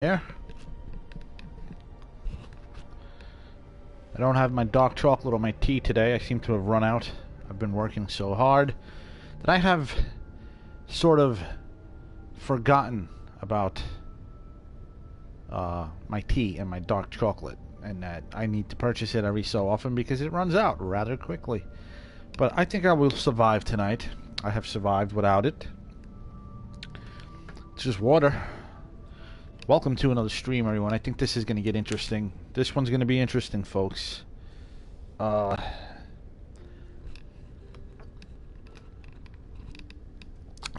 There. I don't have my dark chocolate or my tea today. I seem to have run out. I've been working so hard that I have sort of forgotten about my tea and my dark chocolate, and that I need to purchase it every so often because it runs out rather quickly. But I think I will survive tonight. I have survived without it. It's just water. Welcome to another stream, everyone. I think this is going to get interesting. This one's going to be interesting, folks. For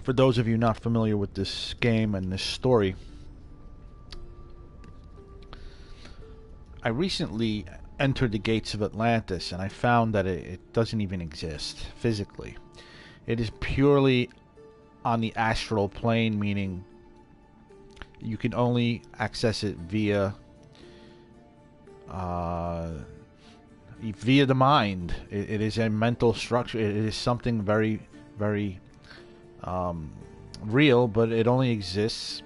those of you not familiar with this game and this story, I recently entered the gates of Atlantis, and I found that it doesn't even exist physically. It is purely on the astral plane, meaning you can only access it via the mind. It is a mental structure. It is something very, very real, but it only exists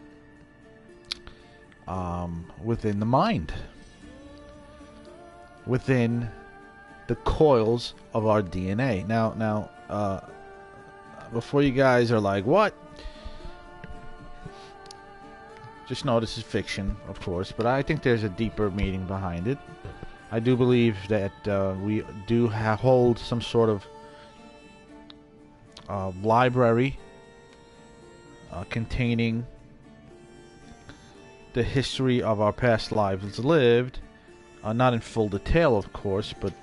within the mind, within the coils of our DNA. Now, before you guys are like, what? Just know this is fiction, of course, but I think there's a deeper meaning behind it. I do believe that we do hold some sort of library containing the history of our past lives lived, not in full detail, of course, but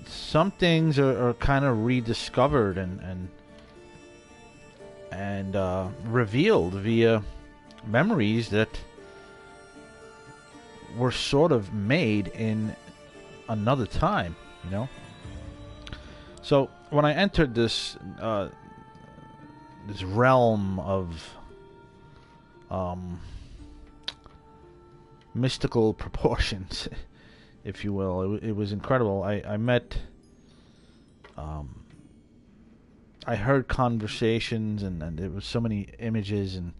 some things are kind of rediscovered and revealed via memories that were sort of made in another time, you know. So when I entered this this realm of mystical proportions, if you will, it was incredible. I met I heard conversations, and there was so many images and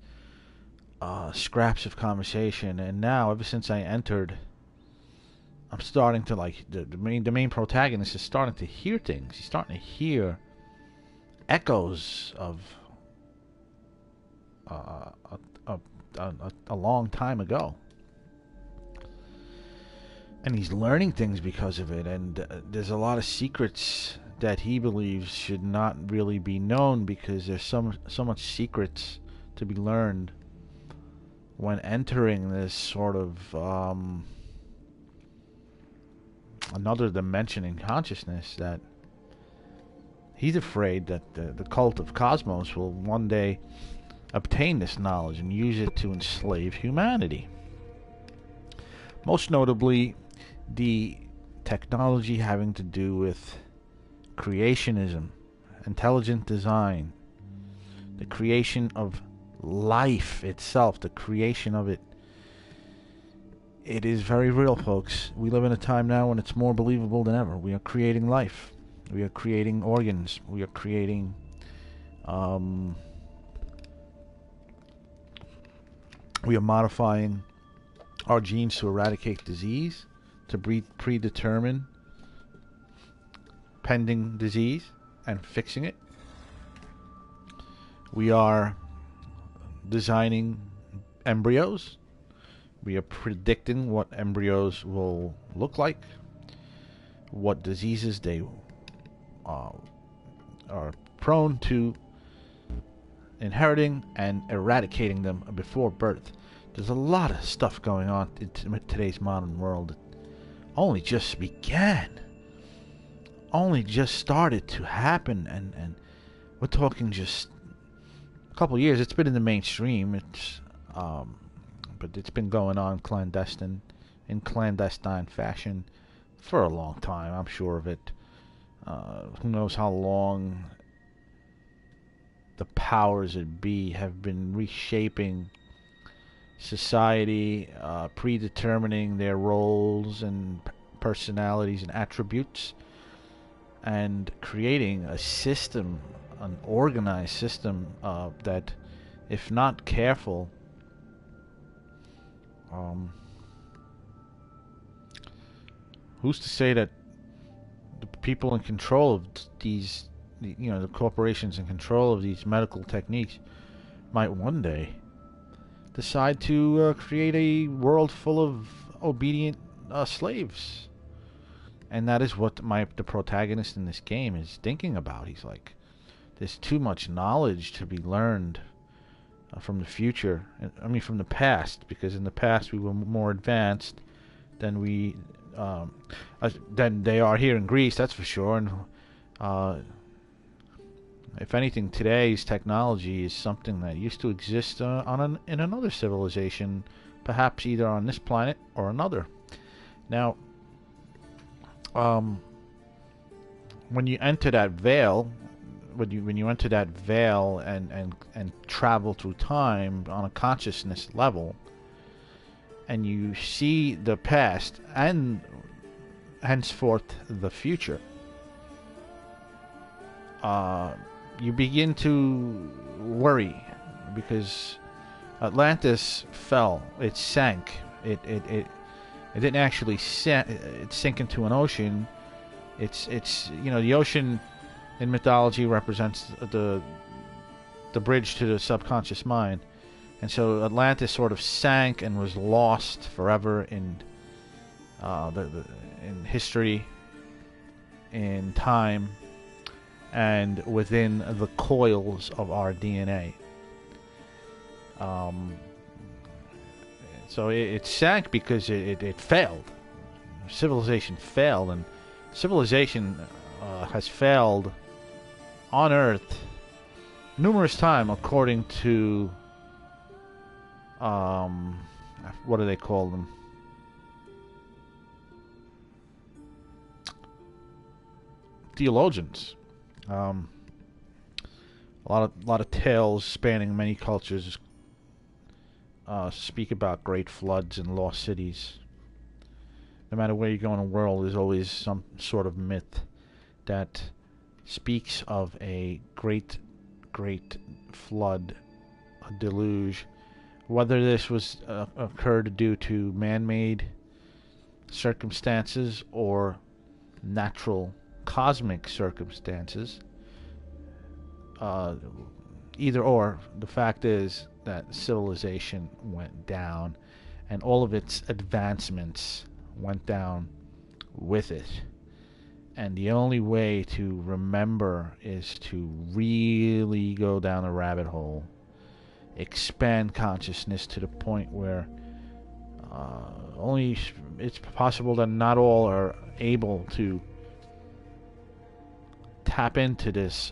scraps of conversation. And now, ever since I entered, I'm starting to like the main protagonist is starting to hear things. He's starting to hear echoes of a long time ago, and he's learning things because of it. And there's a lot of secrets that he believes should not really be known, because there's so much secrets to be learned when entering this sort of another dimension in consciousness, that he's afraid that the cult of Cosmos will one day obtain this knowledge and use it to enslave humanity. Most notably, the technology having to do with creationism, intelligent design, the creation of life itself, the creation of it. It is very real, folks. We live in a time now when it's more believable than ever. We are creating life. We are creating organs. We are creating we are modifying our genes to eradicate disease, to predetermine pending disease and fixing it. We are designing embryos. We are predicting what embryos will look like, what diseases they are prone to inheriting, and eradicating them before birth. There's a lot of stuff going on in today's modern world that only just began, only just started to happen, and we're talking just a couple years. It's been in the mainstream. It's but it's been going on clandestine fashion for a long time. I'm sure of it. Who knows how long the powers that be have been reshaping society, predetermining their roles and personalities and attributes, and creating a system, an organized system that, if not careful, Um, who's to say that the people in control of these, the corporations in control of these medical techniques might one day decide to create a world full of obedient slaves. And that is what the protagonist in this game is thinking about. He's like, there's too much knowledge to be learned from the future. I mean, from the past, because in the past we were more advanced than than they are here in Greece. That's for sure. And if anything, today's technology is something that used to exist in another civilization, perhaps either on this planet or another. Now, when you enter that veil, when you enter that veil and travel through time on a consciousness level, and you see the past and henceforth the future, you begin to worry, because Atlantis fell. It sank. It didn't actually sink into an ocean. It's the ocean in mythology represents the bridge to the subconscious mind, and so Atlantis sort of sank and was lost forever in in history, in time, and within the coils of our DNA. So it sank because it failed. Civilization failed, and civilization has failed on Earth numerous times, according to what do they call them? Theologians. A lot of tales spanning many cultures speak about great floods and lost cities. No matter where you go in the world, there's always some sort of myth that speaks of a great flood, a deluge. Whether this was occurred due to man-made circumstances or natural cosmic circumstances, either or, the fact is that civilization went down, and all of its advancements went down with it. And the only way to remember is to really go down a rabbit hole, expand consciousness to the point where only it's possible that not all are able to tap into this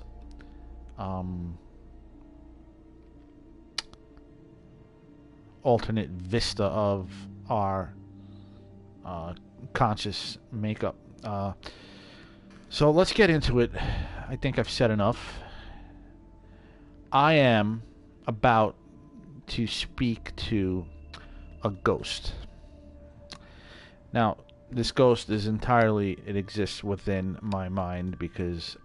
alternate vista of our conscious makeup. So let's get into it. I think I've said enough. I am about to speak to a ghost. Now, this ghost is it exists within my mind, because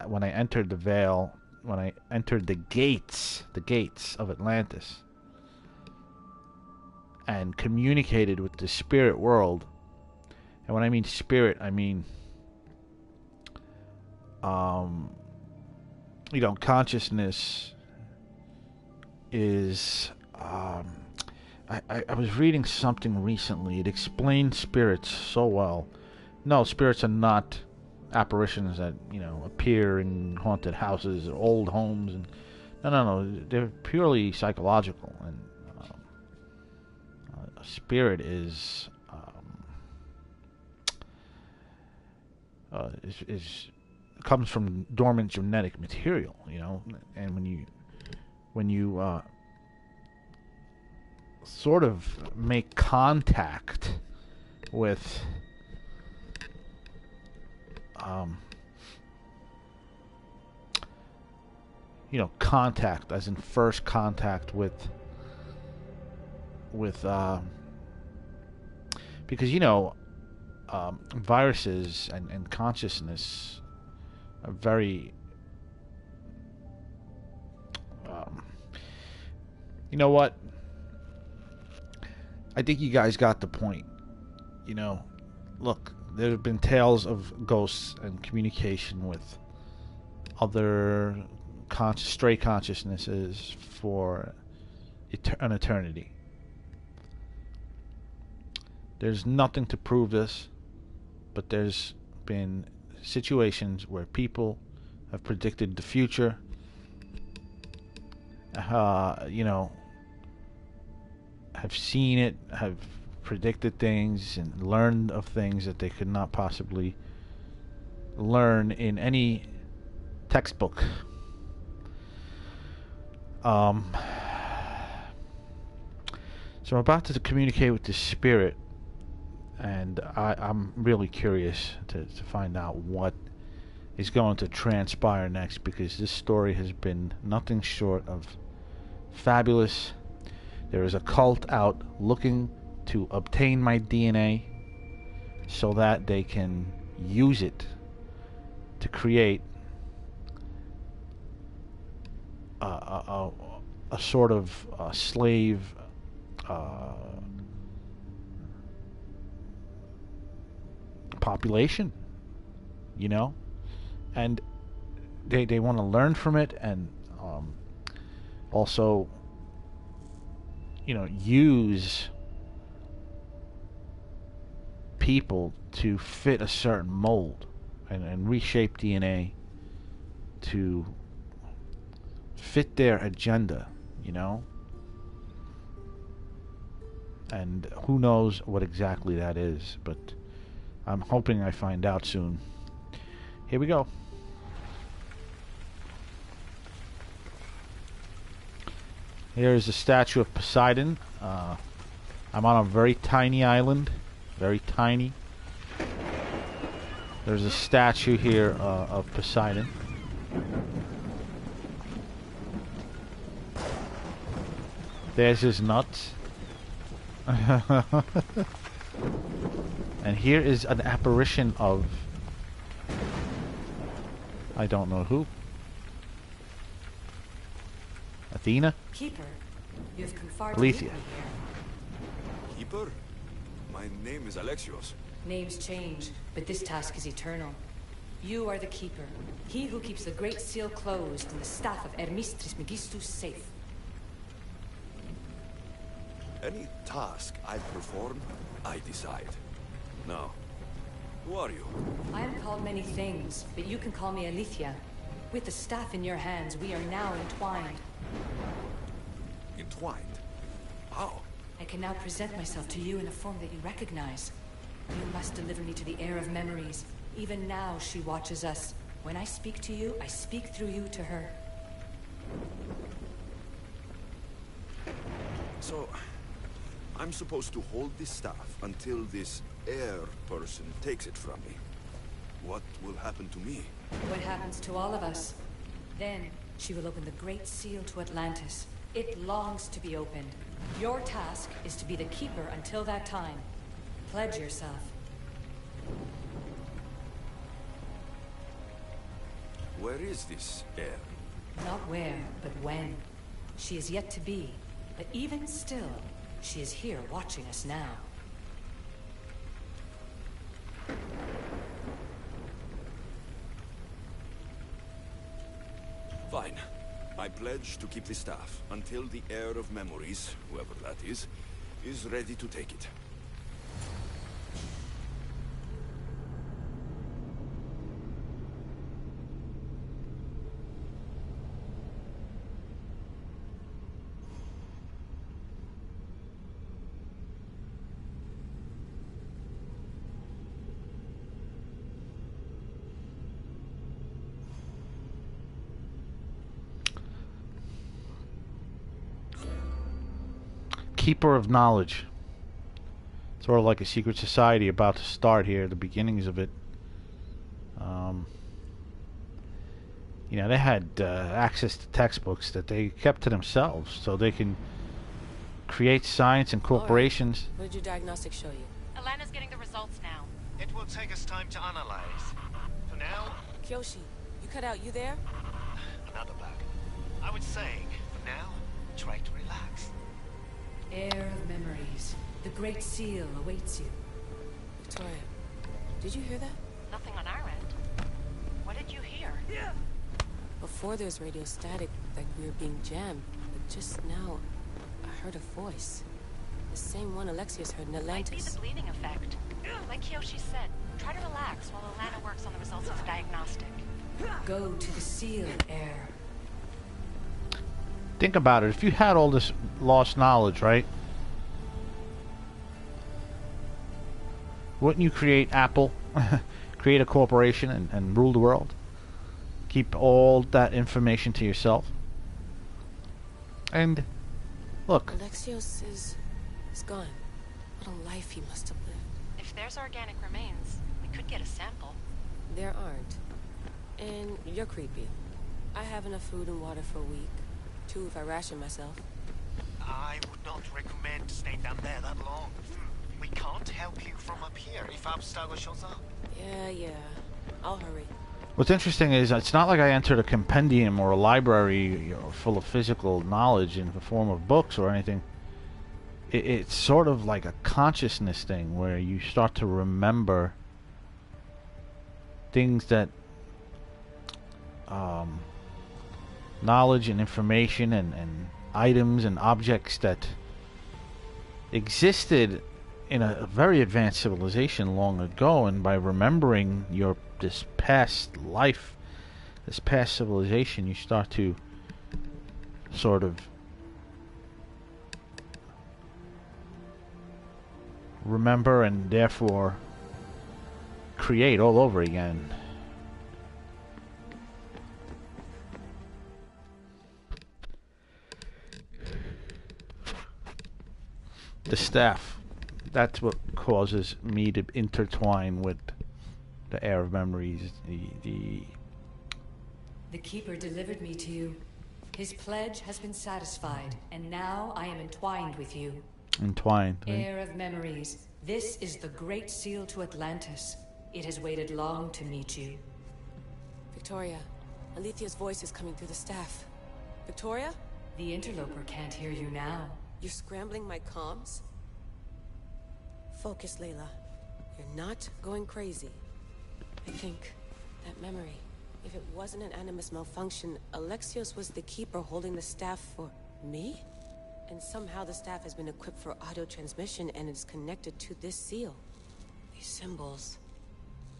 when I entered the veil, when I entered the gates of Atlantis, and communicated with the spirit world, and when I mean spirit, I mean consciousness is I was reading something recently. It explained spirits so well. No, spirits are not apparitions that appear in haunted houses or old homes, and no, they're purely psychological. And a spirit is comes from dormant genetic material, and when you sort of make contact with contact, as in first contact with because viruses and consciousness are very you know what I think you guys got the point. You know, look, there have been tales of ghosts and communication with other stray consciousnesses for an eternity. There's nothing to prove this, but there's been situations where people have predicted the future, you know, have seen it, have predicted things and learned of things that they could not possibly learn in any textbook. So I'm about to communicate with the spirit, and I'm really curious to find out what is going to transpire next, because this story has been nothing short of fabulous. There is a cult out looking to obtain my DNA so that they can use it to create a sort of slave population, you know, and they want to learn from it, and also, you know, use people to fit a certain mold, and reshape DNA to fit their agenda, you know. And who knows what exactly that is, but I'm hoping I find out soon. Here we go. Here is the statue of Poseidon. I'm on a very tiny island. Very tiny. There's a statue here of Poseidon. There's his nuts. And here is an apparition of, I don't know who. Athena? Keeper, you've come far to Aletheia. meet me here. Keeper? My name is Alexios. Names change, but this task is eternal. You are the Keeper, he who keeps the Great Seal closed and the staff of Hermes Trismegistus safe. Any task I perform, I decide. Now, who are you? I am called many things, but you can call me Aletheia. With the staff in your hands, we are now entwined. Entwined? How? I can now present myself to you in a form that you recognize. You must deliver me to the Heir of Memories. Even now, she watches us. When I speak to you, I speak through you to her. So, I'm supposed to hold this staff until this Heir person takes it from me. What will happen to me? What happens to all of us? Then, she will open the Great Seal to Atlantis. It longs to be opened. Your task is to be the Keeper until that time. Pledge yourself. Where is this Heir? Not where, but when. She is yet to be. But even still, she is here watching us now. Fine. I pledge to keep the staff until the Heir of Memories, whoever that is ready to take it. Keeper of knowledge. Sort of like a secret society about to start here, the beginnings of it. You know, they had access to textbooks that they kept to themselves, so they can create science and corporations. What did your diagnostics show you? Alana's getting the results now. It will take us time to analyze. For now, Kyoshi, you cut out, you there? another bug. I was saying, for now, try to relax. Heir of Memories. The Great Seal awaits you. Victoria, did you hear that? Nothing on our end. What did you hear? Before there was radio static, like we were being jammed. But just now, I heard a voice. The same one Alexios heard in Might be Atlantis. the bleeding effect. Like Kyoshi said, try to relax while Alana works on the results of the diagnostic. Go to the seal, Heir. Think about it. If you had all this lost knowledge, right? Wouldn't you create Apple? Create a corporation and rule the world? Keep all that information to yourself? And look. Alexios is gone. What a life he must have lived. If there's organic remains, we could get a sample. There aren't. And you're creepy. I have enough food and water for a week. 2 if I ration myself. I would not recommend staying down there that long. We can't help you from up here if Abstergo shows up. Yeah. I'll hurry. What's interesting is it's not like I entered a compendium or a library, full of physical knowledge in the form of books or anything. It's sort of like a consciousness thing where you start to remember things that knowledge and information and items and objects that existed in a very advanced civilization long ago, and by remembering this past life, this past civilization, you start to sort of remember and therefore create all over again. The staff, that's what causes me to intertwine with the Heir of Memories. The Keeper delivered me to you. His pledge has been satisfied, and now I am entwined with you. Entwined. Heir of Memories, this is the Great Seal to Atlantis. It has waited long to meet you. Victoria, Alethia's voice is coming through the staff. Victoria? The interloper can't hear you now. You're scrambling my comms? Focus, Layla. You're not going crazy. I think that memory, if it wasn't an Animus malfunction, Alexios was the Keeper holding the staff for me? And somehow the staff has been equipped for audio transmission and is connected to this seal. These symbols.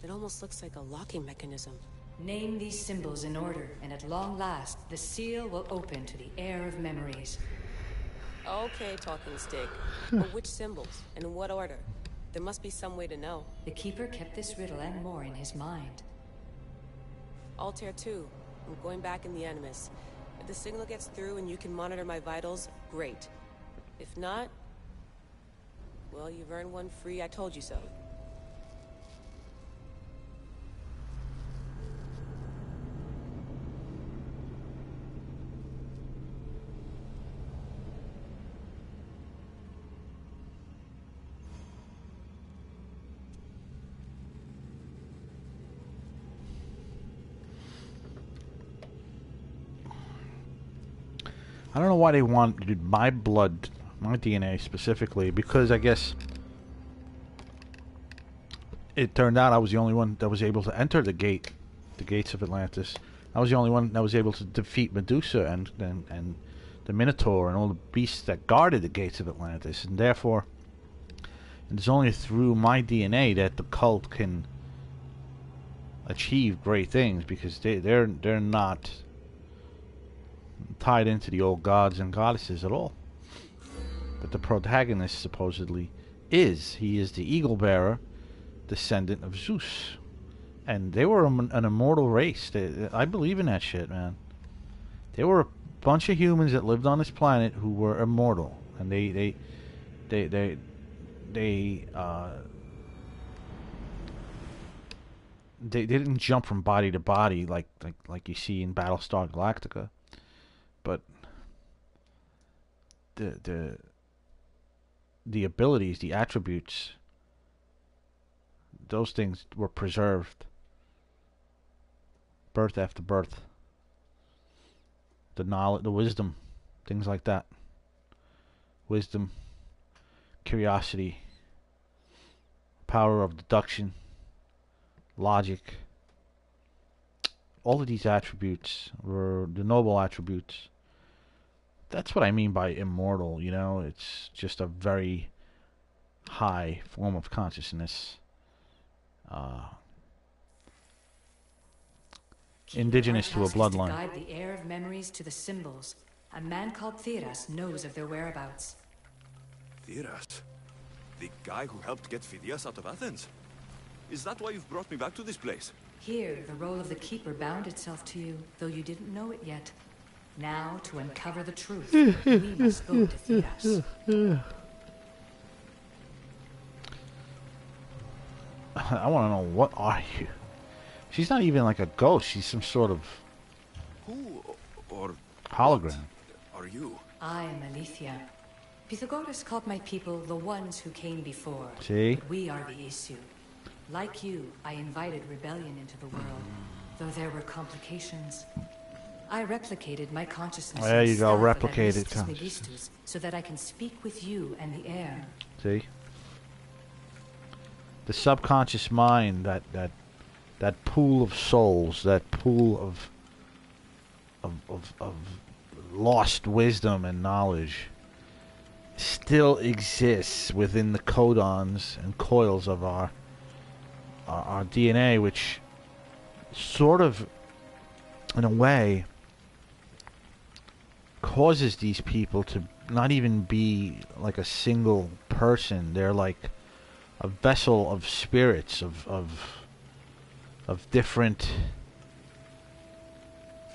It almost looks like a locking mechanism. Name these symbols in order, and at long last, the seal will open to the Heir of Memories. Okay, talking stick. But which symbols? And in what order? There must be some way to know. The Keeper kept this riddle and more in his mind. Altair 2. I'm going back in the Animus. If the signal gets through and you can monitor my vitals, great. If not, well, you've earned one free I told you so. I don't know why they wanted my blood, my DNA specifically, because I guess it turned out I was the only one that was able to enter the gates of Atlantis. I was the only one that was able to defeat Medusa and the Minotaur and all the beasts that guarded the gates of Atlantis, and therefore it's only through my DNA that the cult can achieve great things, because they're not tied into the old gods and goddesses at all. But the protagonist supposedly is. He is the eagle bearer, descendant of Zeus, and they were an immortal race. I believe in that shit, man. They were a bunch of humans that lived on this planet who were immortal, and they didn't jump from body to body like you see in Battlestar Galactica. But the abilities, the attributes, those things were preserved birth after birth. The knowledge, the wisdom, things like that. Wisdom, curiosity, power of deduction, logic. All of these attributes were the noble attributes. That's what I mean by immortal, you know? It's just a very high form of consciousness. Indigenous to a bloodline. To guide the heir of memories to the symbols. A man called Theras knows of their whereabouts. Theras? The guy who helped get Phidias out of Athens? Is that why you've brought me back to this place? Here, the role of the Keeper bound itself to you, though you didn't know it yet. Now, to uncover the truth, we must go to Theras. I want to know, what are you? She's not even like a ghost. She's some sort of Who or hologram. what are you? I am Alethea. Pythagoras called my people the ones who came before. See? But we are the issue. Like you, I invited rebellion into the world, though there were complications. I replicated my consciousness. There you go, in the staff of replicated Aristus consciousness. Megistus, so that I can speak with you and the heir. See? The subconscious mind, that pool of souls, that pool of lost wisdom and knowledge still exists within the codons and coils of our DNA, which sort of, in a way, causes these people to not even be like a single person. They're like a vessel of spirits, of different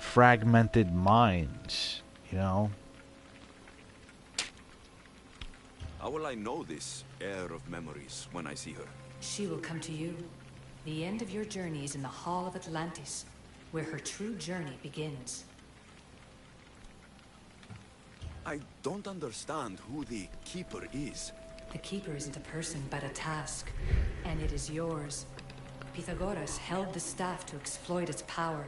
fragmented minds, you know? How will I know this heir of memories when I see her? She will come to you. The end of your journey is in the Hall of Atlantis, where her true journey begins. I don't understand who the Keeper is. The Keeper isn't a person, but a task, and it is yours. Pythagoras held the staff to exploit its power.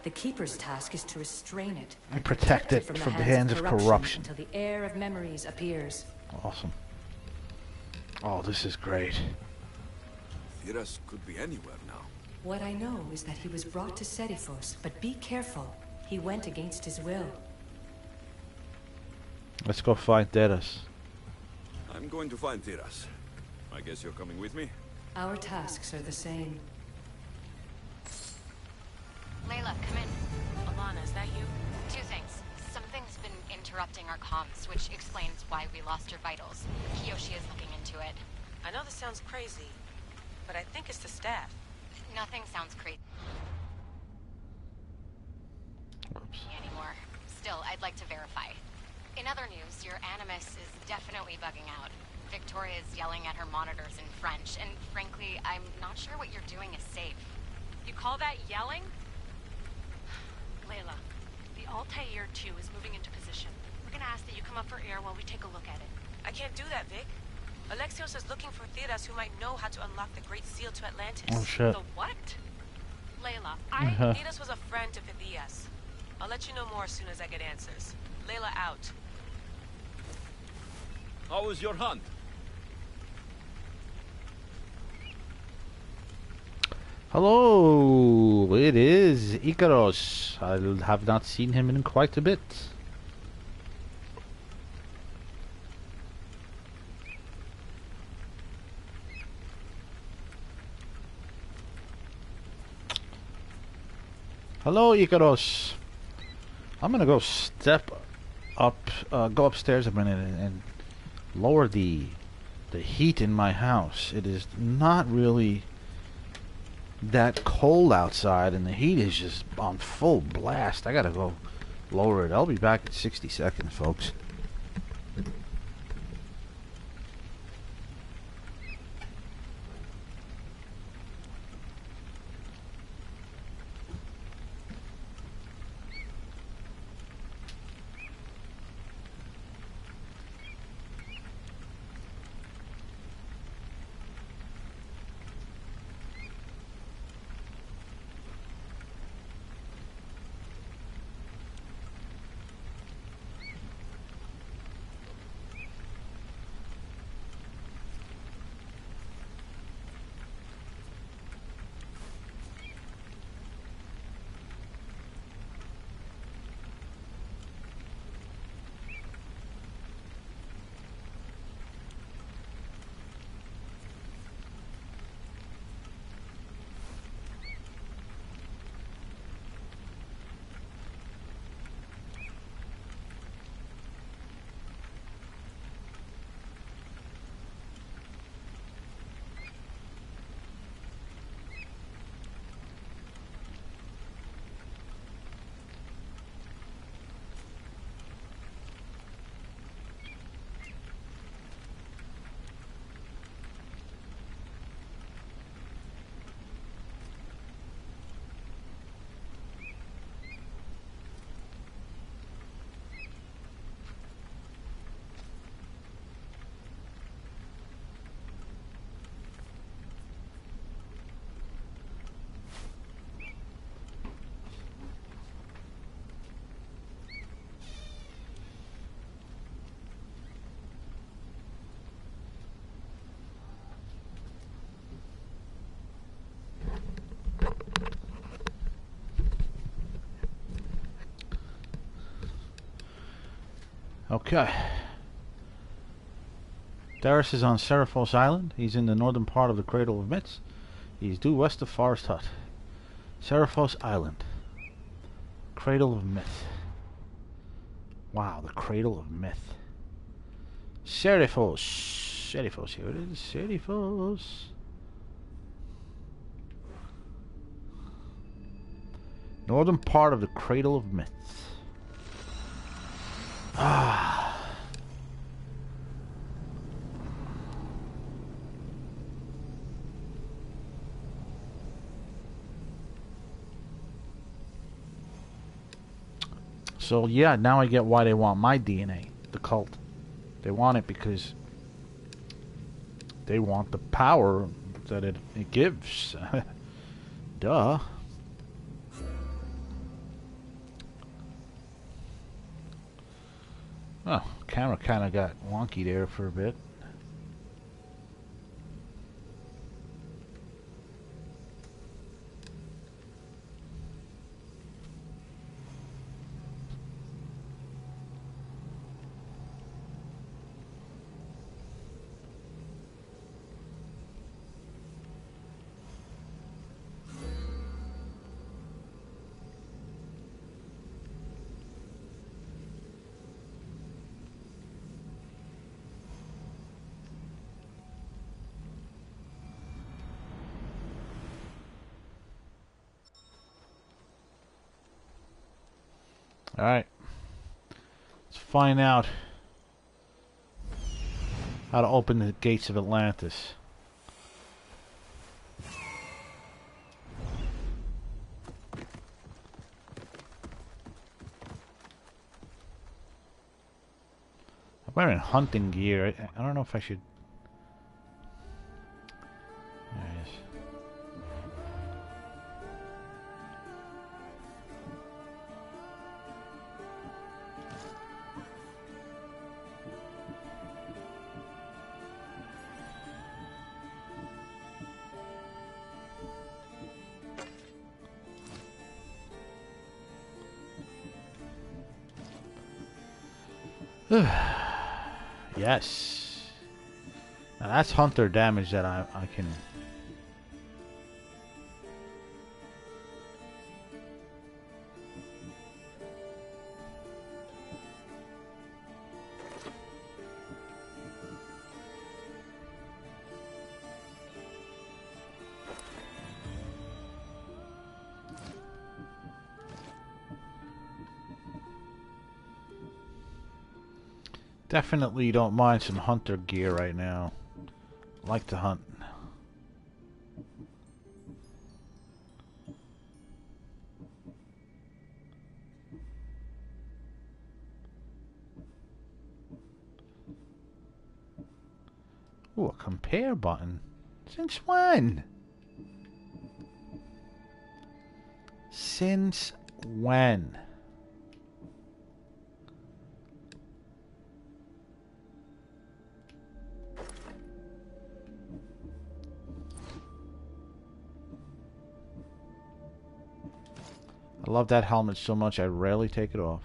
The Keeper's task is to restrain it And protect it from the hands of corruption. until the heir of memories appears. Awesome. Oh, this is great. Theras could be anywhere now. What I know is that he was brought to Seriphos, but be careful. He went against his will. Let's go find Theras. I'm going to find Theras. I guess you're coming with me? Our tasks are the same. Layla, come in. Alana, is that you? Two things. Something's been interrupting our comms, which explains why we lost your vitals. Kiyoshi is looking into it. I know this sounds crazy, but I think it's the staff. Nothing sounds crazy Oops. anymore. Still, I'd like to verify. In other news, your animus is definitely bugging out. Victoria is yelling at her monitors in French, and frankly, I'm not sure what you're doing is safe. You call that yelling? Layla, the Altair 2 is moving into position. We're gonna ask that you come up for air while we take a look at it. I can't do that, Vic. Alexios is looking for Theras who might know how to unlock the Great Seal to Atlantis. Oh shit. The what? Layla, Theras was a friend to Phidias. I'll let you know more as soon as I get answers. Layla out. How was your hunt? Hello, it is Icaros. I have not seen him in quite a bit. Hello, Icaros. I'm gonna go go upstairs a minute and lower the heat in my house. It is not really that cold outside, and the heat is just on full blast. I gotta go lower it. I'll be back in 60 seconds, folks. Okay. Darius is on Seraphos Island. He's in the northern part of the Cradle of Myths. He's due west of Forest Hut. Seraphos Island. Cradle of Myth. Wow, the Cradle of Myth. Seraphos. Seraphos, here it is. Seraphos. Northern part of the Cradle of Myths. Ah. So yeah, now I get why they want my DNA, the cult. They want it because they want the power that it gives. Duh. Oh, camera kind of got wonky there for a bit. Alright. Let's find out how to open the gates of Atlantis. I'm wearing hunting gear. I don't know if I should... There it is. Yes. Now that's hunter damage that I can... Definitely don't mind some hunter gear right now. Like to hunt. Ooh, a compare button. Since when? Since when? I love that helmet so much I rarely take it off.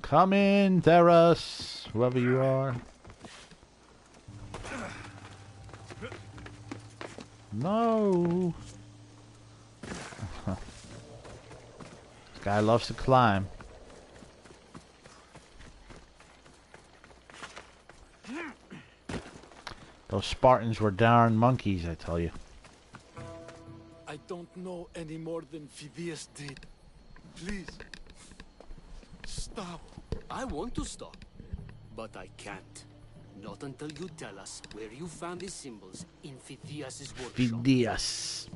Come in, Theros, whoever you are. No. This guy loves to climb. Those Spartans were darn monkeys, I tell you. I don't know any more than Phidias did. Please, stop. I want to stop, but I can't. Not until you tell us where you found these symbols in Phidias' workshop. Phidias.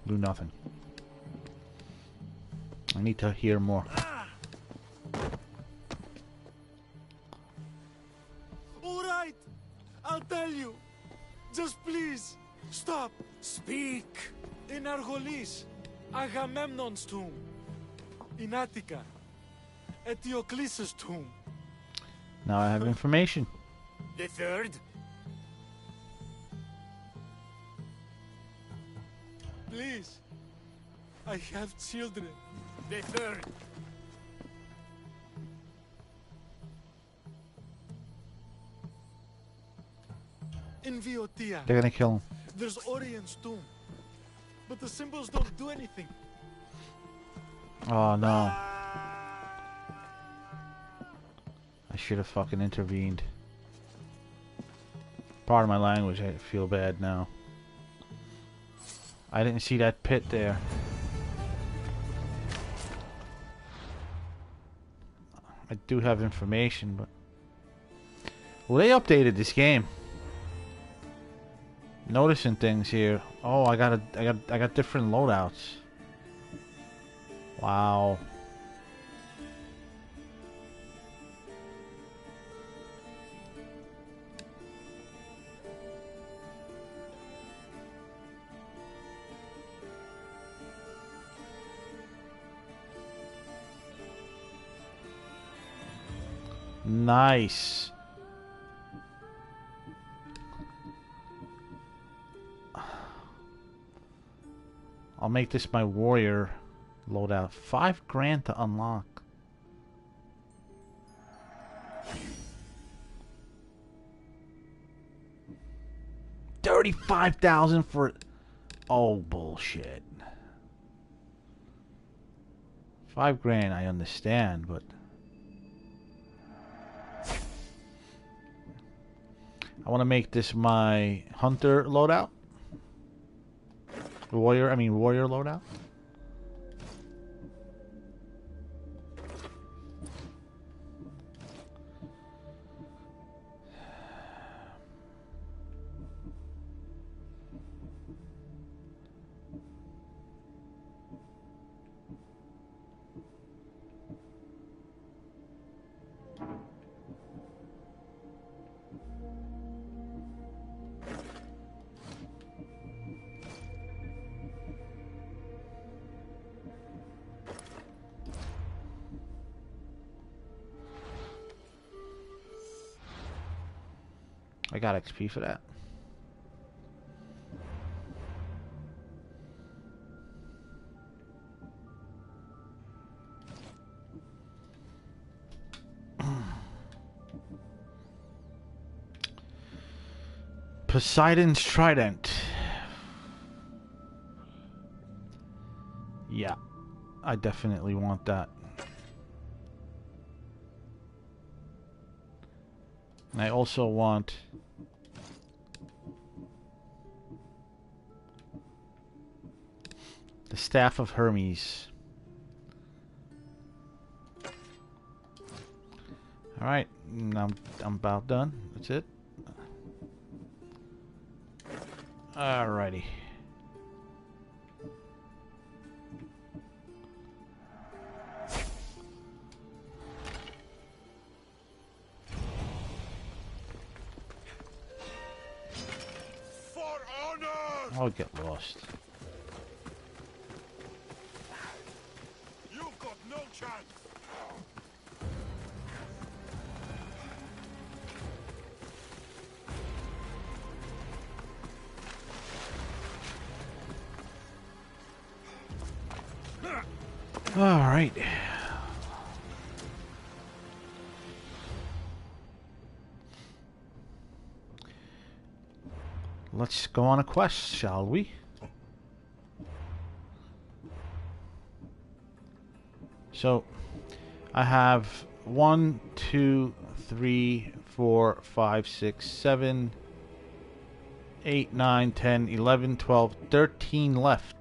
Do nothing. I need to hear more. All right, I'll tell you. Just please, stop. Speak! In Argolis, Greece, Agamemnon's tomb. In Attica, Eteocles' tomb. Now I have information. The third? Please, I have children. The third. In Viotia, They're gonna kill him. there's Orion's tomb. But the symbols don't do anything. Oh no. I should have fucking intervened. Pardon my language, I feel bad now. I didn't see that pit there. I do have information, but well, they updated this game. Noticing things here. Oh, I got different loadouts. Wow. Nice. I'll make this my warrior loadout. 5 grand to unlock. $35,000 for... Oh, bullshit. 5 grand, I understand, but... I want to make this my hunter loadout. Warrior loadout. I got XP for that. Poseidon's Trident. Yeah, I definitely want that. And I also want the Staff of Hermes. Alright, I'm about done. That's it. Alrighty. For honor! I'll get lost. You've got no chance! All right. Let's go on a quest, shall we? So, I have 1, 2, 3, 4, 5, 6, 7, 8, 9, 10, 11, 12, 13 left.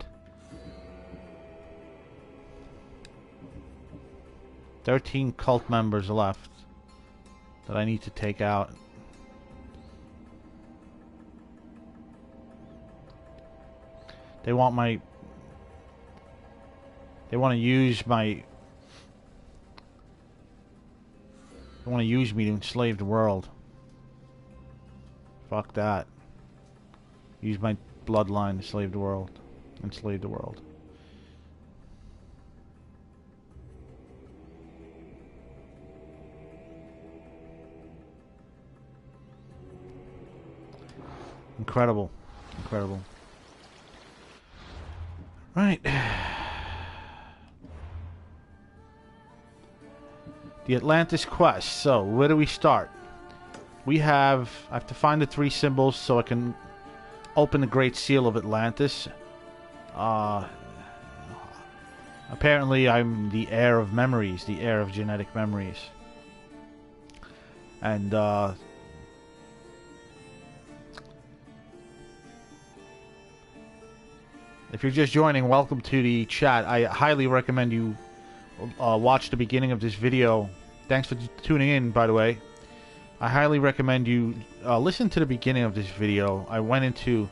13 cult members left that I need to take out. They want my... They want to use my... They want to use me to enslave the world. Fuck that. Use my bloodline to enslave the world. Enslave the world. incredible. Incredible. Right. The Atlantis quest. So, where do we start? I have to find the 3 symbols so I can open the Great Seal of Atlantis. Apparently I'm the heir of memories, the heir of genetic memories. And, if you're just joining, welcome to the chat. I highly recommend you watch the beginning of this video. Thanks for tuning in, by the way. I highly recommend you listen to the beginning of this video. I went into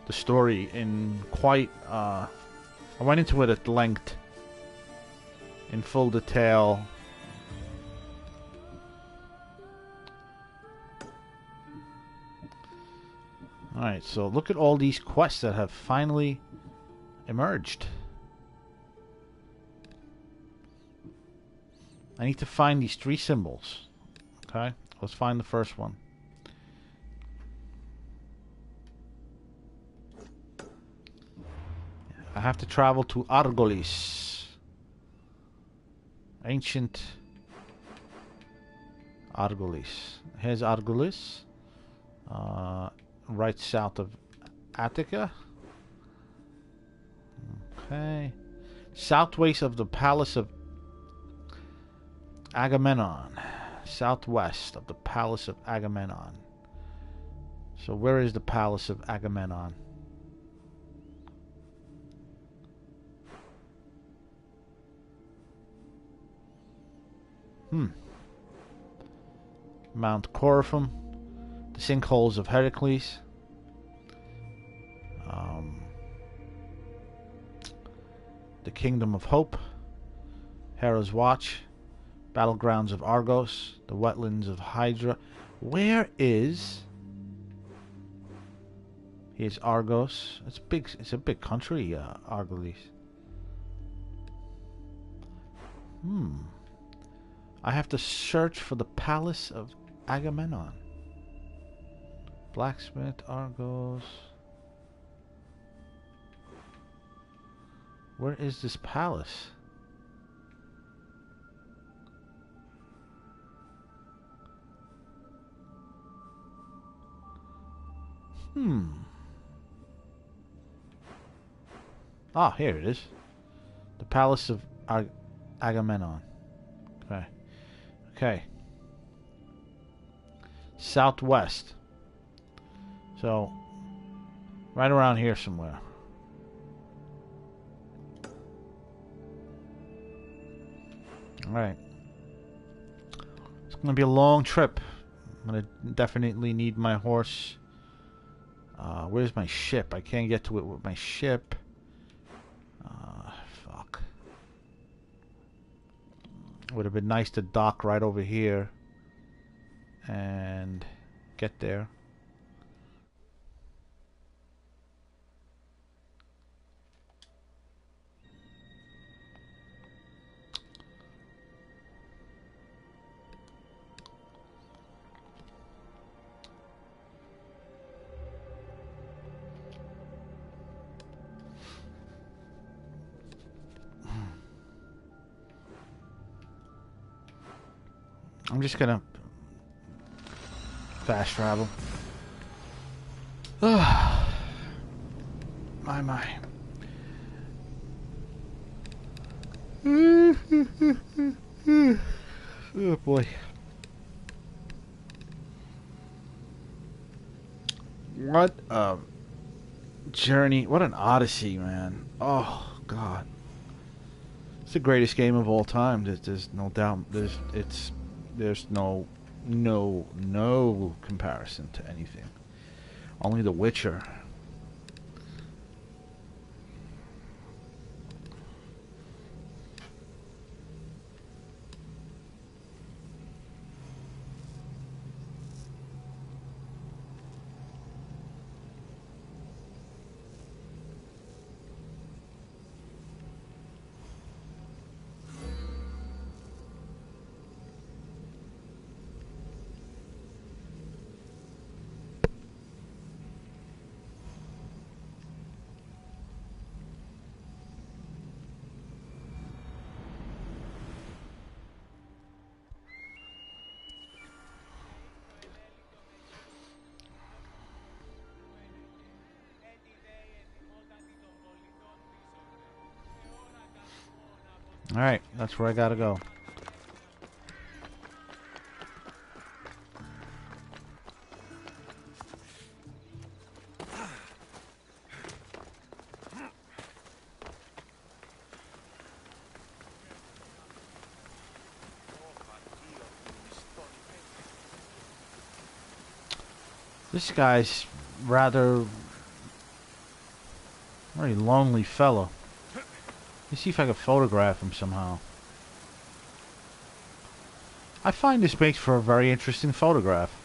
the story in quite... I went into it at length, in full detail. Alright, so look at all these quests that have finally emerged. I need to find these 3 symbols. Okay, let's find the first one. I have to travel to Argolis. Ancient Argolis. Here's Argolis. Right south of Attica. Okay. Southwest of the Palace of Agamemnon. Southwest of the Palace of Agamemnon. So where is the Palace of Agamemnon? Mount Coryphon. The sinkholes of Heracles. The Kingdom of Hope. Hera's Watch. Battlegrounds of Argos. The wetlands of Hydra. Where is... Here's Argos. It's big. It's a big country, Argolis. I have to search for the Palace of Agamemnon. Blacksmith, Argos. Where is this palace? Ah, here it is. The Palace of Agamemnon. Okay. Okay. Southwest. So, right around here somewhere. Alright. It's going to be a long trip. I'm going to definitely need my horse. Where's my ship? I can't get to it with my ship. Fuck. Would have been nice to dock right over here and get there. I'm just gonna fast travel. My. Oh boy. What a journey. What an odyssey, man. Oh god. It's the greatest game of all time. There's no doubt. There's no comparison to anything. Only The Witcher. Alright, that's where I gotta go. This guy's rather very lonely fellow. Let me see if I can photograph him somehow. I find this makes for a very interesting photograph.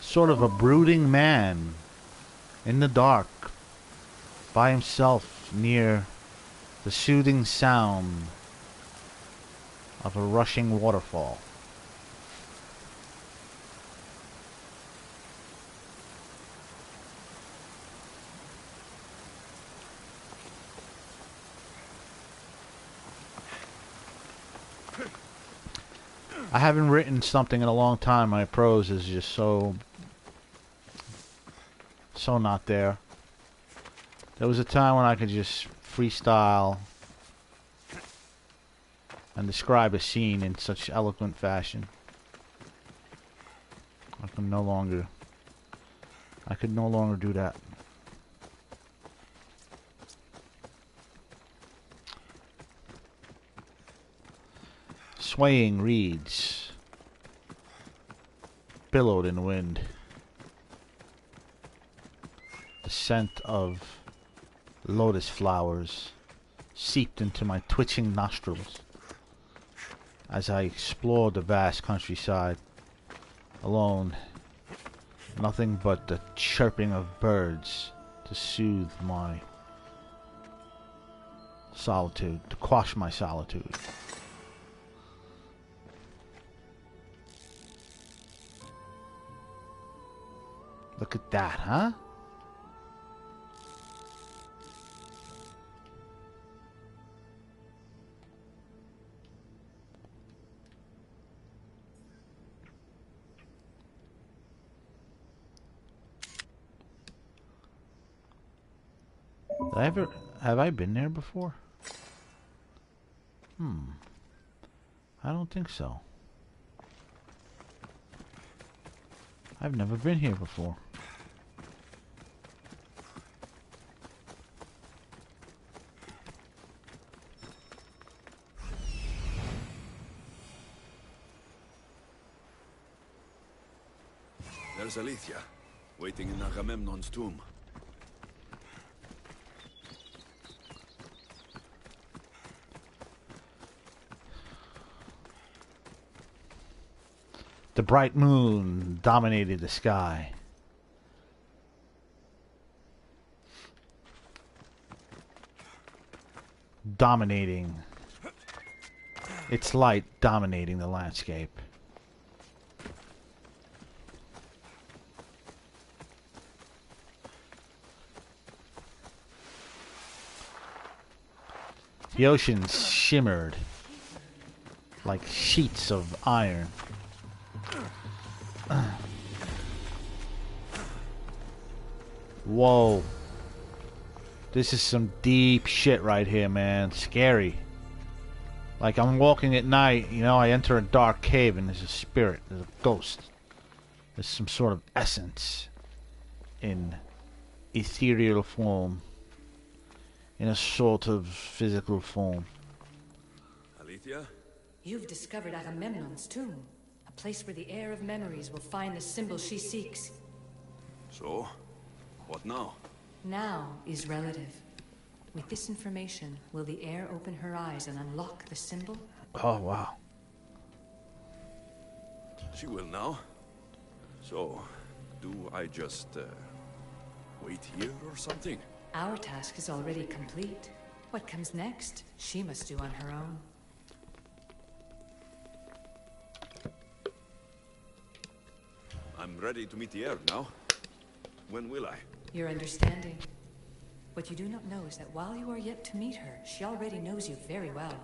Sort of a brooding man in the dark by himself near the soothing sound of a rushing waterfall. I haven't written something in a long time. My prose is just so not there. There was a time when I could just freestyle and describe a scene in such eloquent fashion. I could no longer do that. Swaying reeds billowed in the wind. The scent of lotus flowers seeped into my twitching nostrils as I explored the vast countryside, alone. Nothing but the chirping of birds to soothe my solitude, to quash my solitude. Look at that, huh? Have I been there before? I don't think so. I've never been here before. There's Alethea, waiting in Agamemnon's tomb. The bright moon dominated the sky. Dominating. Its light dominating the landscape. The ocean shimmered like sheets of iron. Whoa. This is some deep shit right here, man. Scary. Like I'm walking at night, you know, I enter a dark cave and there's a spirit, there's a ghost. There's some sort of essence in ethereal form. In a sort of physical form. Alethea? You've discovered Agamemnon's tomb. A place where the heir of memories will find the symbol she seeks. So? What now? Now is relative. With this information, will the heir open her eyes and unlock the symbol? Oh, wow. She will now. So, Do I just wait here or something? Our task is already complete. What comes next, she must do on her own. I'm ready to meet the Heir now. When will I? Your understanding. What you do not know is that while you are yet to meet her, she already knows you very well.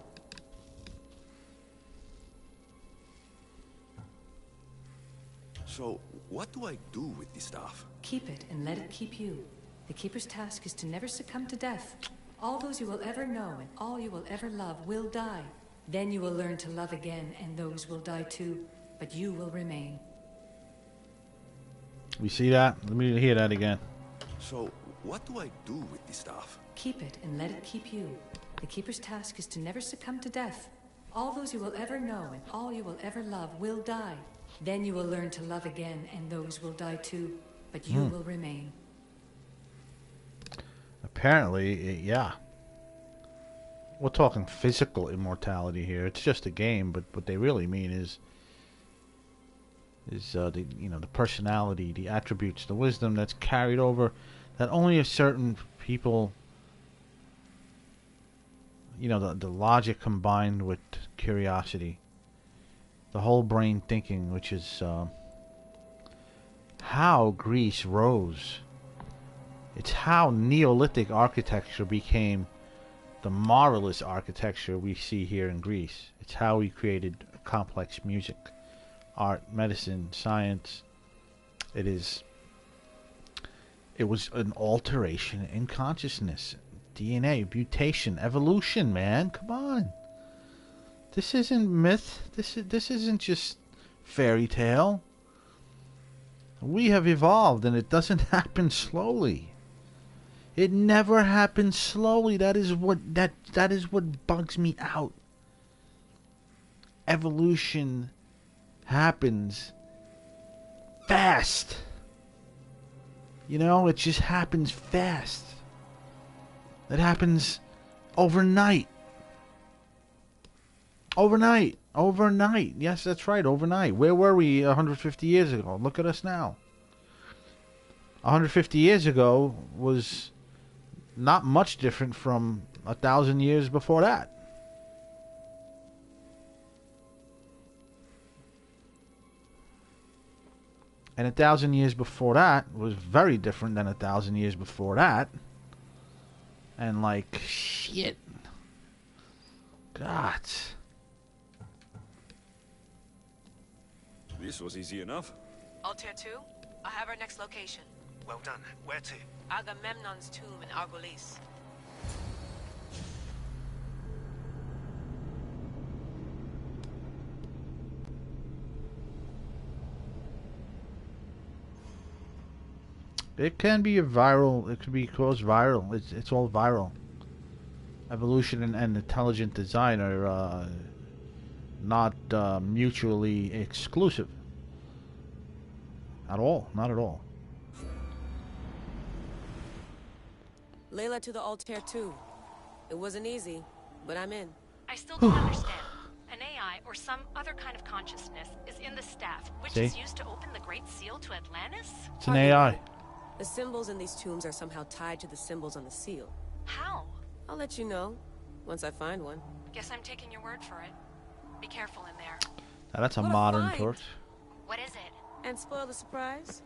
So, what do I do with the staff? Keep it and let it keep you. The Keeper's task is to never succumb to death. All those you will ever know and all you will ever love will die. Then you will learn to love again, and those will die too. But you will remain. We see that? Let me hear that again. So, what do I do with the staff? Keep it and let it keep you. The Keeper's task is to never succumb to death. All those you will ever know and all you will ever love will die. Then you will learn to love again, and those will die too. But you will remain. Apparently, yeah. We're talking physical immortality here. It's just a game, but what they really mean is the the personality, the attributes, the wisdom that's carried over, that only a certain people, the logic combined with curiosity, the whole brain thinking, which is how Greece rose. It's how Neolithic architecture became the marvelous architecture we see here in Greece. It's how we created complex music, art, medicine, science. It was an alteration in consciousness, DNA, mutation, evolution, man. Come on. This isn't myth. This isn't just fairy tale. We have evolved, and it doesn't happen slowly. It never happens slowly. That is what bugs me out. Evolution happens fast. It just happens fast. It happens overnight. Overnight. Yes, that's right, overnight. Where were we 150 years ago? Look at us now. 150 years ago was not much different from 1,000 years before that. And 1,000 years before that was very different than 1,000 years before that. And shit. God. This was easy enough. Altair 2, I have our next location. Well done. Where to? Agamemnon's tomb in Argolis. It can be it could be caused viral. It's all viral. Evolution and intelligent design are not mutually exclusive. At all. Not at all. Layla to the Altair 2. It wasn't easy, but I'm in. I still don't understand. An AI or some other kind of consciousness is in the staff, which is used to open the Great Seal to Atlantis? It's an AI. The symbols in these tombs are somehow tied to the symbols on the seal. How? I'll let you know, once I find one. Guess I'm taking your word for it. Be careful in there. Now that's a What a modern find. torch. What is it? And spoil the surprise?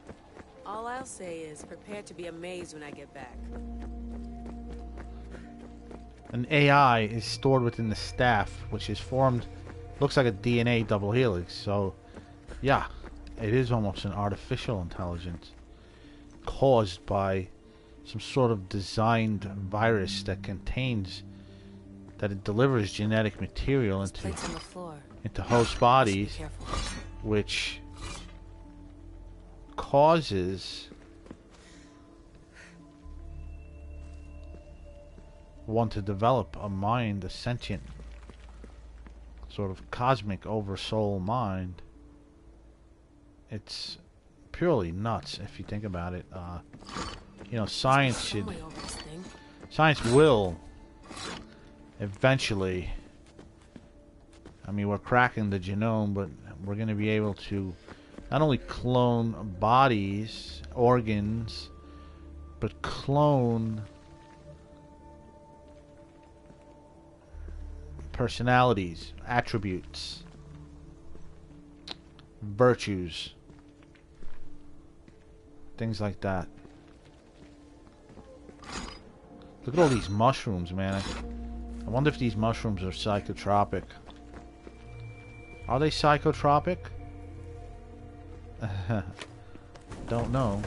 All I'll say is prepare to be amazed when I get back. An AI is stored within the staff, which is formed, looks like a DNA double helix. So, yeah, it is almost an artificial intelligence caused by some sort of designed virus that it delivers genetic material into host bodies, which causes one to develop a mind, a sentient, sort of cosmic oversoul mind. It's purely nuts if you think about it. Science will eventually, we're cracking the genome, but we're going to be able to Not only clone bodies, organs, but clone personalities, attributes, virtues, things like that. Look at all these mushrooms, man. I wonder if these mushrooms are psychotropic. Are they psychotropic? Don't know.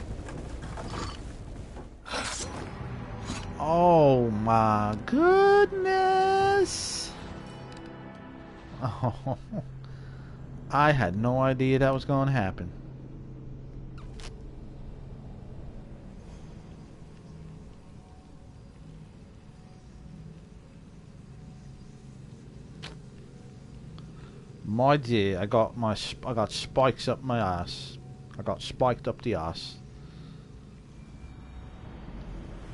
Oh my goodness! Oh, I had no idea that was going to happen. My dear, I got spikes up my ass. I got spiked up the ass.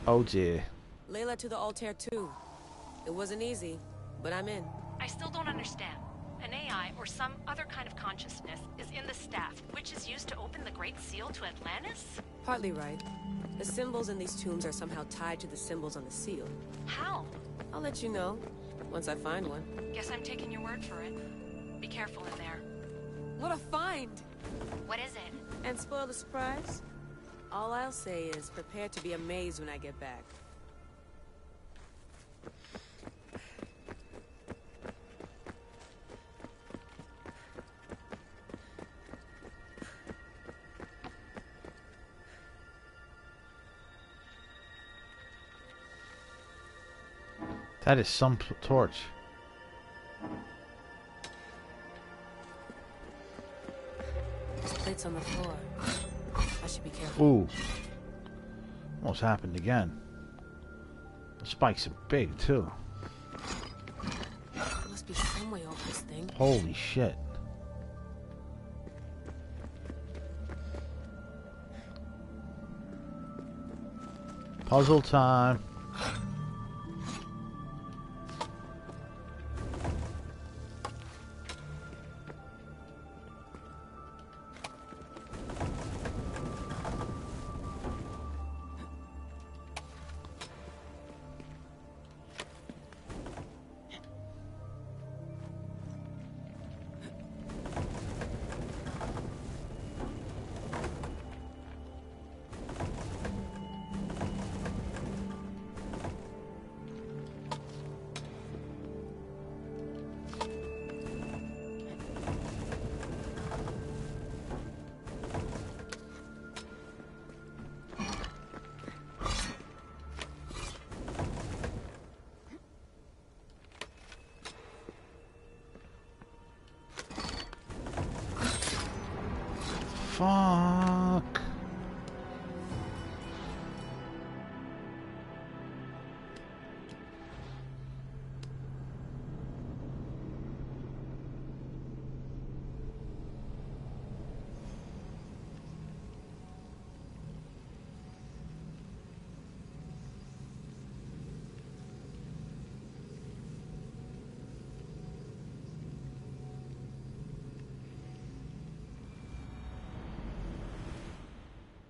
Oh dear. Layla to the Altair too. It wasn't easy, but I'm in. I still don't understand. An AI or some other kind of consciousness is in the staff, which is used to open the Great Seal to Atlantis? Partly right. The symbols in these tombs are somehow tied to the symbols on the seal. How? I'll let you know, once I find one. Guess I'm taking your word for it. Be careful in there. What a find! What is it? And spoil the surprise? All I'll say is, prepare to be amazed when I get back. That is some torch. There's plates on the floor. I should be careful. Ooh. Almost happened again. The spikes are big too. There must be some way over this thing. Holy shit. Puzzle time. Fuck.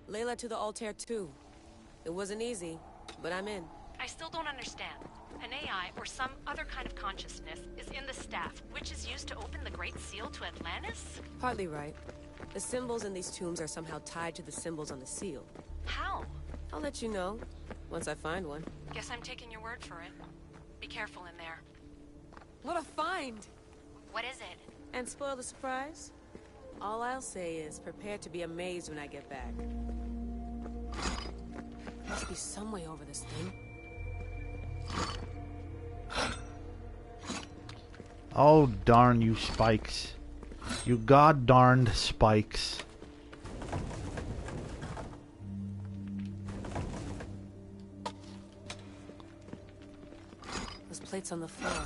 Layla to the Altair too. It wasn't easy, but I'm in. I still don't understand. An AI or some other kind of consciousness is in the staff, which is used to open the Great Seal to Atlantis? Partly right. The symbols in these tombs are somehow tied to the symbols on the seal. How? I'll let you know, once I find one. Guess I'm taking your word for it. Be careful in there. What a find! What is it? And spoil the surprise? All I'll say is, prepare to be amazed when I get back. Must be some way over this thing. Oh, darn you spikes. You god-darned spikes. There's plates on the floor.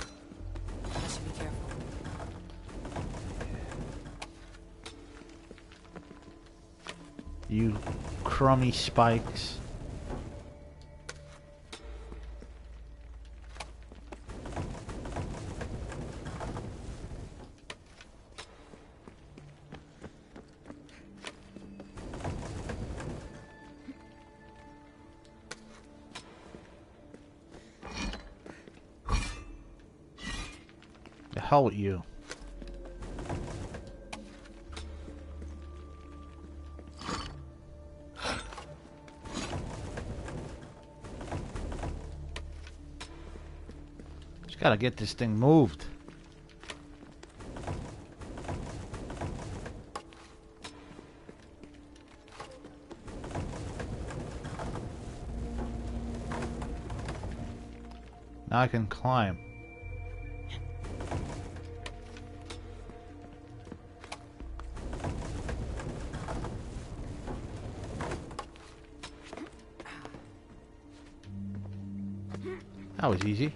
I should be careful. You crummy spikes. hell with you. Just gotta get this thing moved. Now I can climb. That was easy.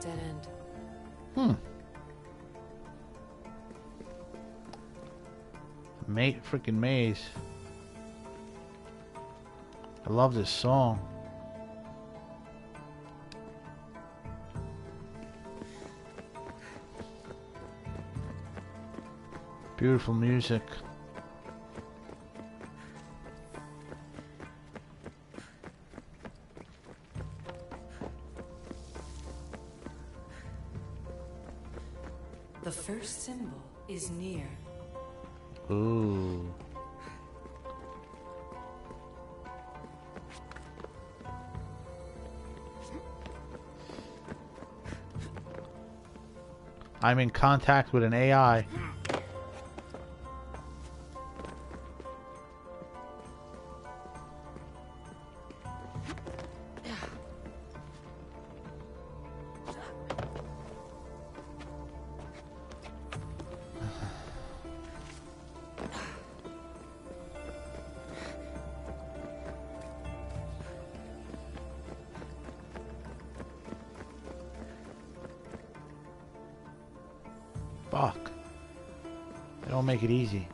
Dead end. Freaking maze. I love this song. Beautiful music. The first symbol is near. Ooh. I'm in contact with an AI. Fuck. They don't make it easy.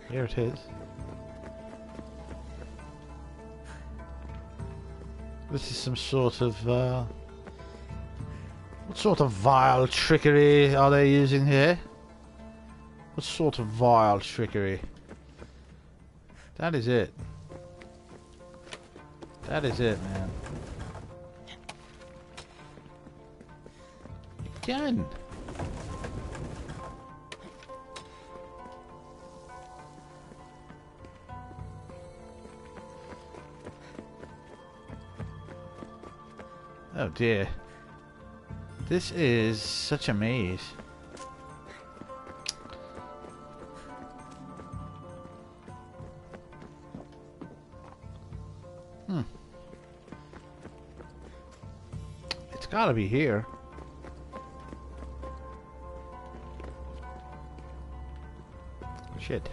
Here it is. This is some sort of, what sort of vile trickery are they using here? What sort of vile trickery? That is it. That is it, man. Again. Oh dear. This is such a maze. It's gotta be here. Shit.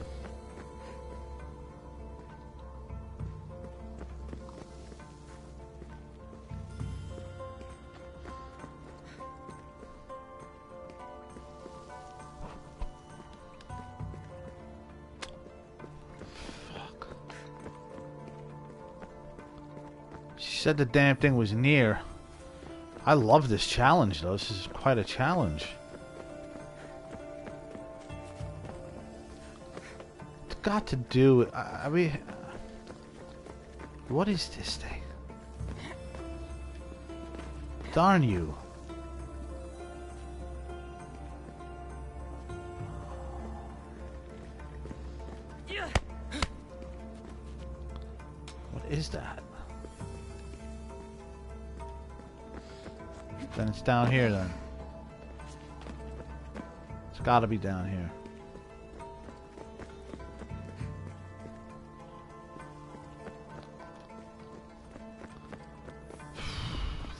She said the damn thing was near. I love this challenge though. This is quite a challenge. It's got to do. I mean, what is this thing? Darn you. is that? Then it's down here then. It's gotta be down here.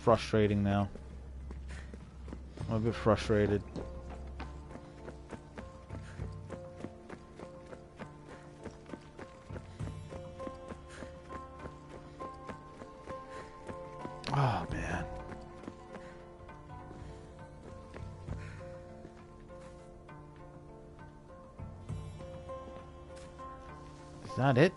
Frustrating now. I'm a bit frustrated. Oh man. Is that it?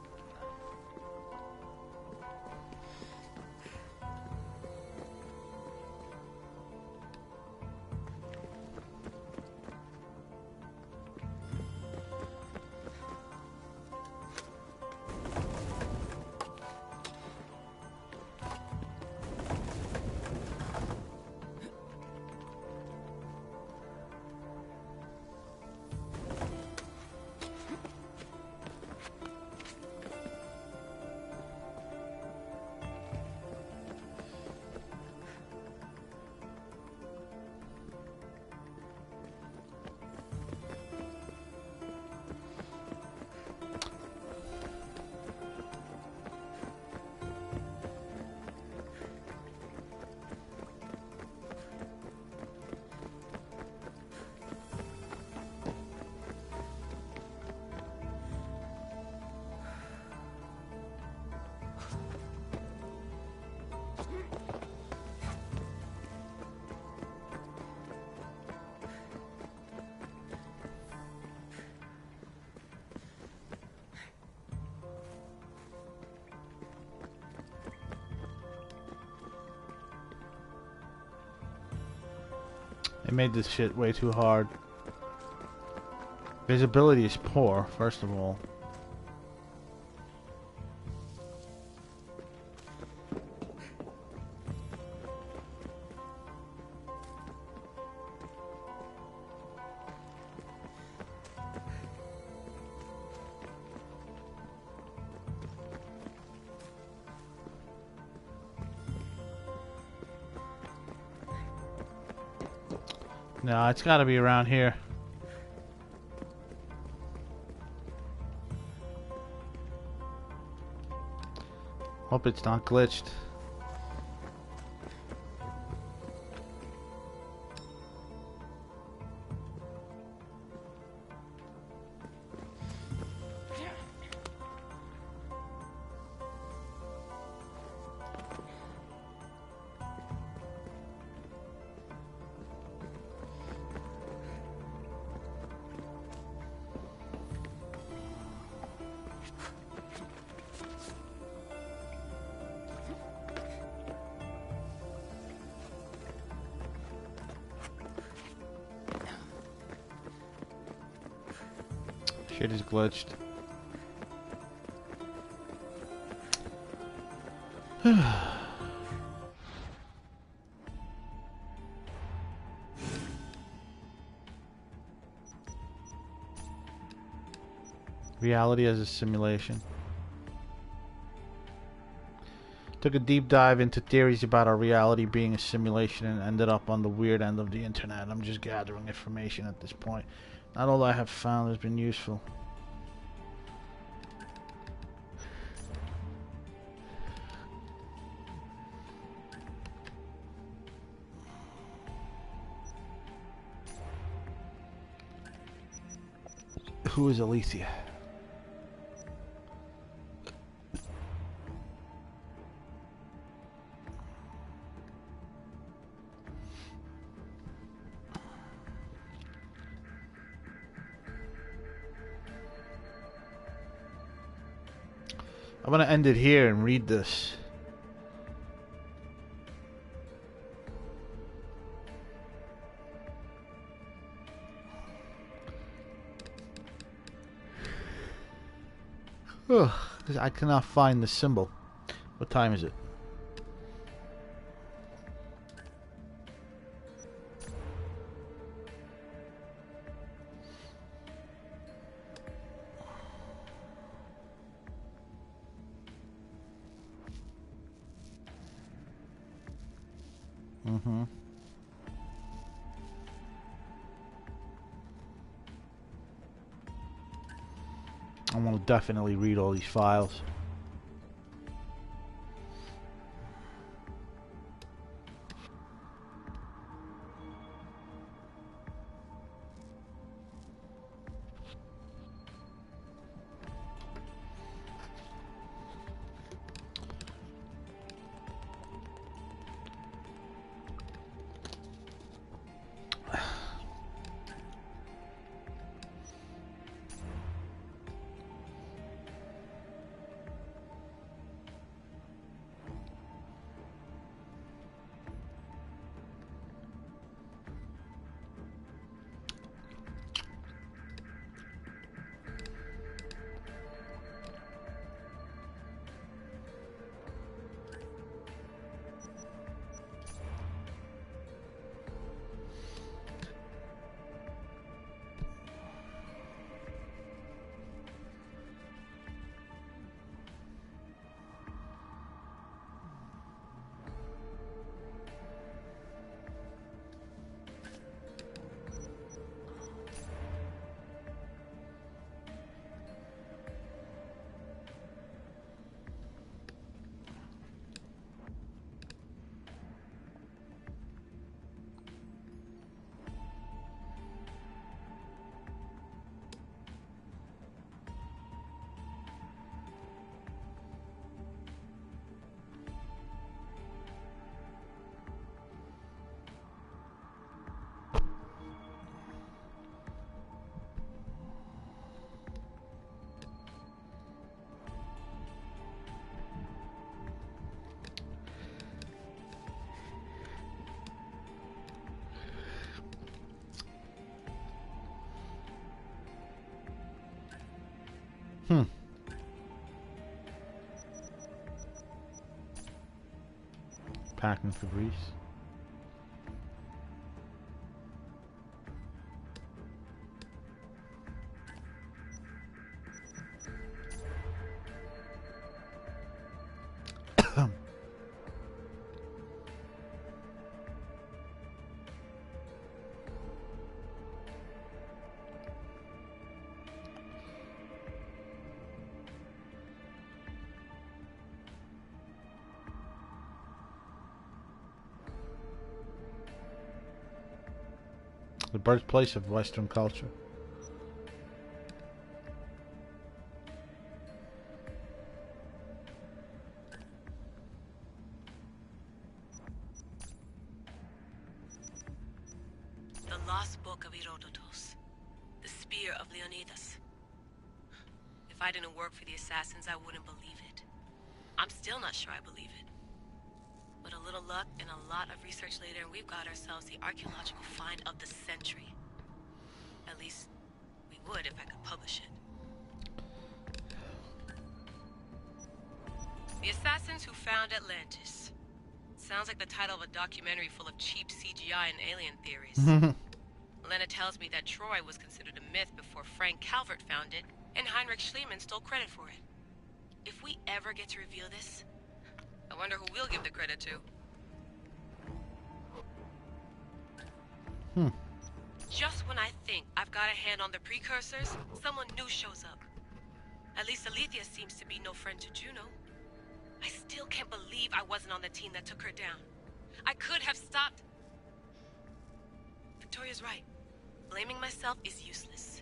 They made this shit way too hard. Visibility is poor, first of all. No, it's gotta be around here. Hope it's not glitched. Shit is glitched. Reality as a simulation. Took a deep dive into theories about our reality being a simulation and ended up on the weird end of the internet. I'm just gathering information at this point. Not all I have found has been useful. Who is Alicia? I'm gonna end it here and read this. Ugh, I cannot find the symbol. What time is it? Mm-hmm. I want to definitely read all these files. Packing Febreze. The birthplace of Western culture. The Lost Book of Herodotus. The Spear of Leonidas. If I didn't work for the assassins, I wouldn't believe it. I'm still not sure I believe it. But a little luck and a lot of research later, and we've got ourselves the archaeological find of the century. At least, we would if I could publish it. The Assassins Who Found Atlantis. Sounds like the title of a documentary full of cheap CGI and alien theories. Lena tells me that Troy was considered a myth before Frank Calvert found it, and Heinrich Schliemann stole credit for it. If we ever get to reveal this, I wonder who we'll give the credit to. Just when I think I've got a hand on the precursors, someone new shows up. At least Alethea seems to be no friend to Juno. I still can't believe I wasn't on the team that took her down. I could have stopped. Victoria's right. Blaming myself is useless.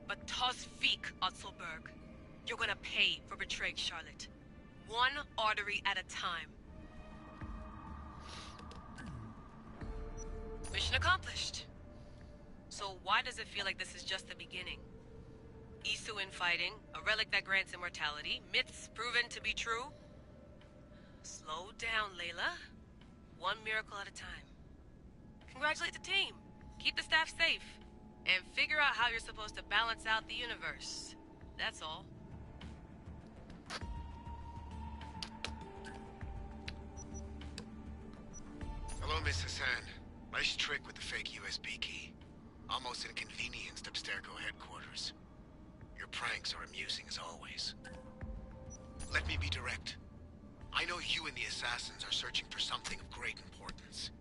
But tos Vik, Otzelberg. You're gonna pay for betraying Charlotte. One artery at a time. Mission accomplished. So why does it feel like this is just the beginning? Isu infighting, a relic that grants immortality, myths proven to be true? Slow down, Layla. One miracle at a time. Congratulate the team. Keep the staff safe. And figure out how you're supposed to balance out the universe. That's all. Hello, Miss Hassan. Nice trick with the fake USB key. Almost inconvenienced Abstergo headquarters. Your pranks are amusing as always. Let me be direct. I know you and the assassins are searching for something of great importance.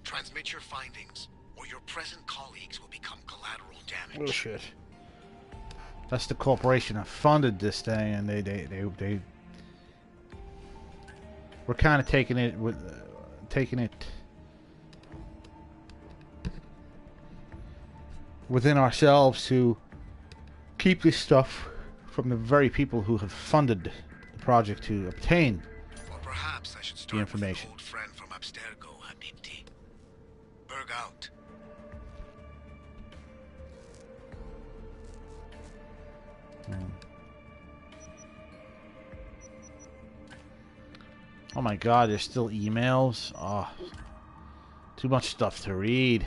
Transmit your findings, or your present colleagues will become collateral damage. Bullshit. That's the corporation that funded this thing, and they we're kind of taking it within ourselves to keep this stuff from the very people who have funded the project to obtain Or perhaps I should start the information. with an old friend from Abstergo, Habibti. Berg out. Oh my god, there's still emails. Oh, too much stuff to read.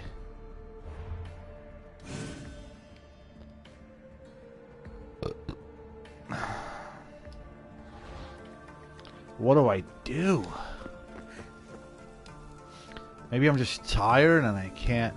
What do I do? Maybe I'm just tired and I can't.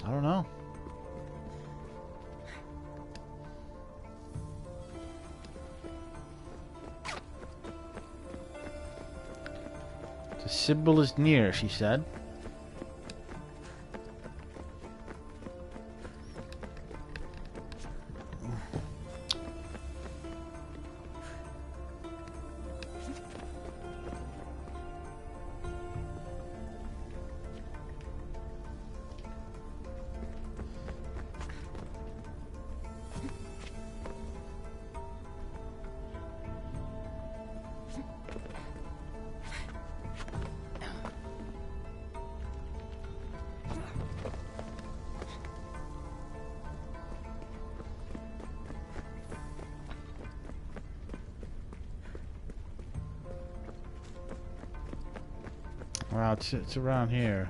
I don't know. The symbol is near, she said. Wow, it's around here.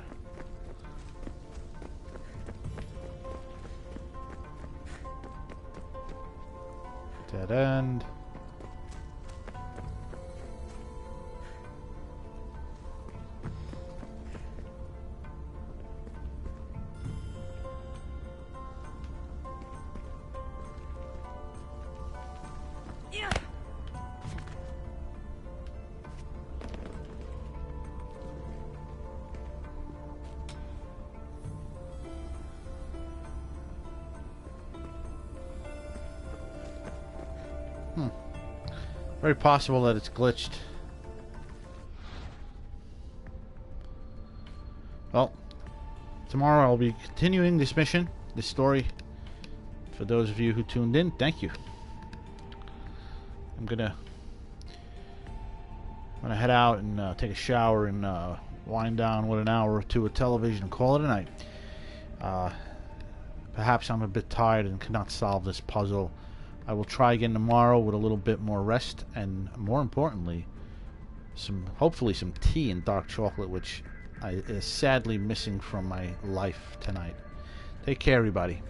Dead end. Very possible that it's glitched. Well, tomorrow I'll be continuing this mission, this story. For those of you who tuned in, thank you. I'm gonna head out and take a shower and wind down with an hour or two of television and call it a night. Perhaps I'm a bit tired and cannot solve this puzzle. I will try again tomorrow with a little bit more rest and, more importantly, hopefully some tea and dark chocolate, which is sadly missing from my life tonight. Take care, everybody.